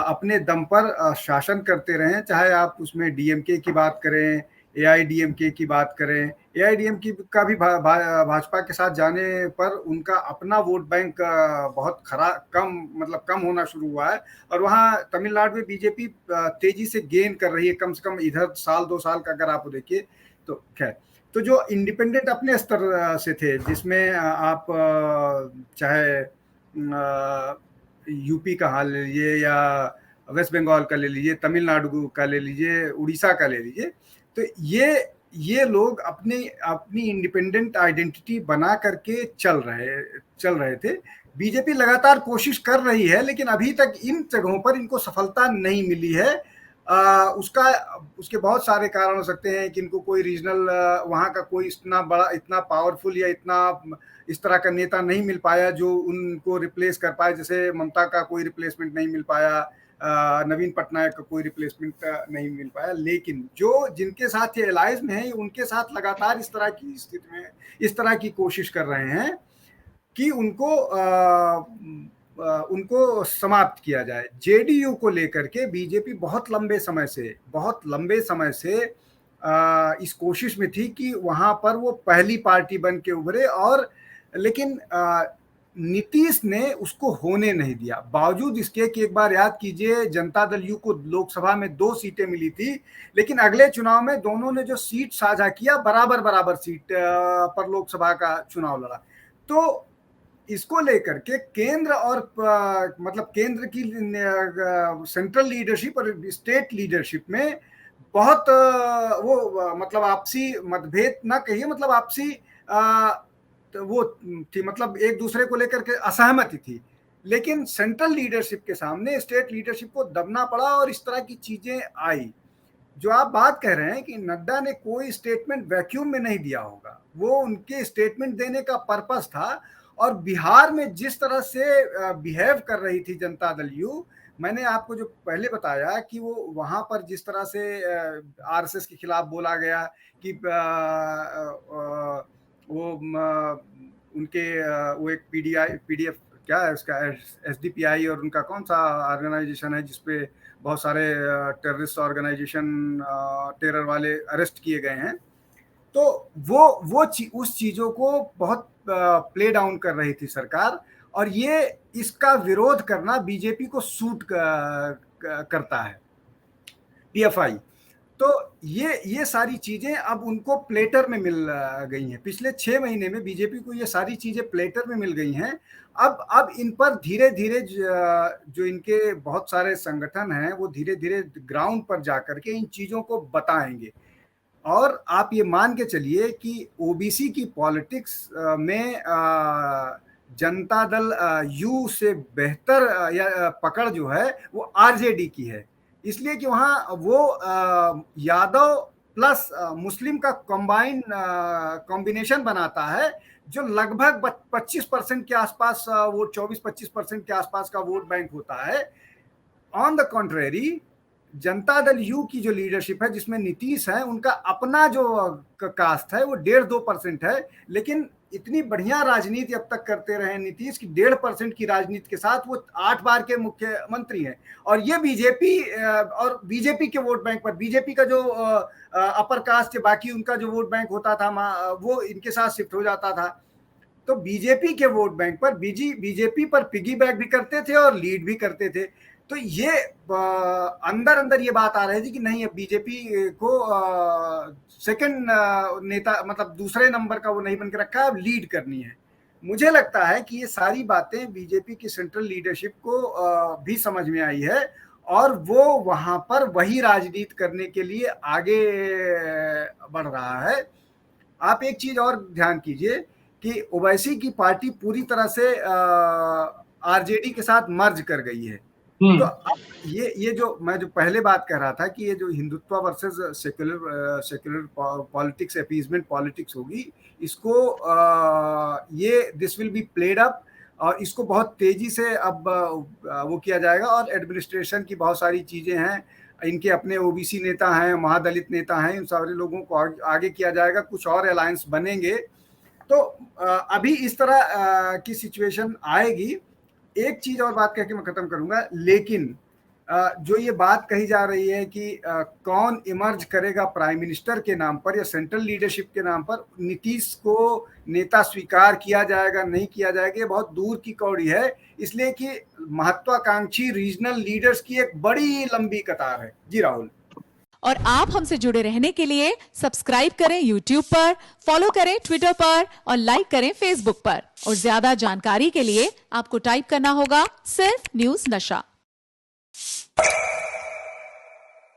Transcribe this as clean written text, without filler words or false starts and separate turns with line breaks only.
अपने दम पर शासन करते रहे, चाहे आप उसमें डीएमके की बात करें, एआईडीएमके की बात करें। एआईडीएमके का भी भाजपा के साथ जाने पर उनका अपना वोट बैंक बहुत कम होना शुरू हुआ है, और वहाँ तमिलनाडु में बीजेपी तेजी से गेन कर रही है, कम से कम इधर साल 2 साल का अगर आप देखिए तो। खैर, तो जो इंडिपेंडेंट अपने स्तर से थे, जिसमें आप चाहे यूपी का हाल ले लीजिए, या वेस्ट बंगाल का ले लीजिए, तमिलनाडु का ले लीजिए, उड़ीसा का ले लीजिए, तो ये लोग अपनी इंडिपेंडेंट आइडेंटिटी बना करके चल रहे थे। बीजेपी लगातार कोशिश कर रही है, लेकिन अभी तक इन जगहों पर इनको सफलता नहीं मिली है। उसके बहुत सारे कारण हो सकते हैं कि इनको कोई रीजनल वहाँ का कोई इतना पावरफुल या इतना इस तरह का नेता नहीं मिल पाया जो उनको रिप्लेस कर पाए। जैसे ममता का कोई रिप्लेसमेंट नहीं मिल पाया, नवीन पटनायक का कोई रिप्लेसमेंट नहीं मिल पाया, लेकिन जो जिनके साथ ये एलायंस में है, उनके साथ लगातार इस तरह की स्थिति में इस तरह की कोशिश कर रहे हैं कि उनको समाप्त किया जाए। जेडीयू को लेकर के बीजेपी बहुत लंबे समय से इस कोशिश में थी कि वहां पर वो पहली पार्टी बन के उभरे, और लेकिन नीतीश ने उसको होने नहीं दिया। बावजूद इसके कि एक बार याद कीजिए, जनता दल यू को लोकसभा में 2 सीटें मिली थी, लेकिन अगले चुनाव में दोनों ने जो सीट साझा किया, बराबर सीट पर लोकसभा का चुनाव लड़ा। तो इसको लेकर के केंद्र और मतलब केंद्र की सेंट्रल लीडरशिप और स्टेट लीडरशिप में बहुत वो मतलब आपसी मतभेद ना कहिए, मतलब आपसी वो थी, मतलब एक दूसरे को लेकर के असहमति थी। लेकिन सेंट्रल लीडरशिप के सामने स्टेट लीडरशिप को दबना पड़ा, और इस तरह की चीजें आई। जो आप बात कह रहे हैं कि नड्डा ने कोई स्टेटमेंट वैक्यूम में नहीं दिया होगा, वो उनके स्टेटमेंट देने का पर्पस था। और बिहार में जिस तरह से बिहेव कर रही थी जनता दल यू, मैंने आपको जो पहले बताया कि वो वहां पर जिस तरह से आरएसएस के खिलाफ बोला गया कि वो उनके वो एक पीडीएफ क्या है उसका, एसडीपीआई, और उनका कौन सा ऑर्गेनाइजेशन है जिसपे बहुत सारे टेररिस्ट ऑर्गेनाइजेशन, टेरर वाले अरेस्ट किए गए हैं। तो उस चीजों को बहुत प्ले डाउन कर रही थी सरकार, और ये इसका विरोध करना बीजेपी को सूट करता है, पीएफआई। तो ये सारी चीजें अब उनको प्लेटर में मिल गई हैं। पिछले 6 महीने में बीजेपी को ये सारी चीजें प्लेटर में मिल गई हैं। अब इन पर धीरे धीरे जो इनके बहुत सारे संगठन हैं, वो धीरे धीरे ग्राउंड पर जाकर के इन चीजों को बताएंगे। और आप ये मान के चलिए कि ओबीसी की पॉलिटिक्स में जनता दल यू से बेहतर या पकड़ जो है वो आरजेडी की है, इसलिए कि वहाँ वो यादव प्लस मुस्लिम का कॉम्बिनेशन बनाता है, जो लगभग 25% के आसपास वोट, 24-25% के आसपास का वोट बैंक होता है। On the contrary, Janata Dal you की जो लीडरशिप है, जिसमें नीतीश है, उनका अपना जो कास्ट है वो 1.5-2% है, लेकिन इतनी बढ़िया राजनीति अब तक करते रहे नीतीश की 1.5% की राजनीति के साथ वो 8 बार के मुख्यमंत्री हैं। और ये बीजेपी के वोट बैंक पर, बीजेपी का जो अपर कास्ट है, बाकी उनका जो वोट बैंक होता था वो इनके साथ शिफ्ट हो जाता था। तो बीजेपी के वोट बैंक पर बीजेपी पर पिगी बैक भी करते थे और लीड भी करते थे। तो ये अंदर ये बात आ रही थी कि नहीं, अब बीजेपी को सेकंड नेता, मतलब दूसरे नंबर का वो नहीं बन के रखा है, अब लीड करनी है। मुझे लगता है कि ये सारी बातें बीजेपी की सेंट्रल लीडरशिप को भी समझ में आई है, और वो वहां पर वही राजनीति करने के लिए आगे बढ़ रहा है। आप एक चीज और ध्यान कीजिए कि ओवैसी की पार्टी पूरी तरह से आरजेडी के साथ मर्ज कर गई है। तो अब ये जो मैं जो पहले बात कह रहा था कि ये जो Hindutva versus secular politics, appeasement politics होगी, इसको ये this will be played up, और इसको बहुत तेजी से अब वो किया जाएगा। और एडमिनिस्ट्रेशन की बहुत सारी चीजें हैं, इनके अपने ओबीसी नेता हैं, महादलित नेता हैं, इन सारे लोगों को आगे किया जाएगा, कुछ और अलायंस बनेंगे। तो अभी इस तरह की सिचुएशन आएगी। एक चीज और बात कह के मैं खत्म करूंगा, लेकिन जो ये बात कही जा रही है कि कौन इमर्ज करेगा प्राइम मिनिस्टर के नाम पर या सेंट्रल लीडरशिप के नाम पर, नीतीश को नेता स्वीकार किया जाएगा नहीं किया जाएगा, ये बहुत दूर की कौड़ी है, इसलिए कि महत्वाकांक्षी रीजनल लीडर्स की एक बड़ी लंबी कतार है। जी राहुल।
और आप हमसे जुड़े रहने के लिए सब्सक्राइब करें YouTube पर, फॉलो करें ट्विटर पर और लाइक करें Facebook पर। और ज्यादा जानकारी के लिए आपको टाइप करना होगा सिर्फ न्यूज़ नशा।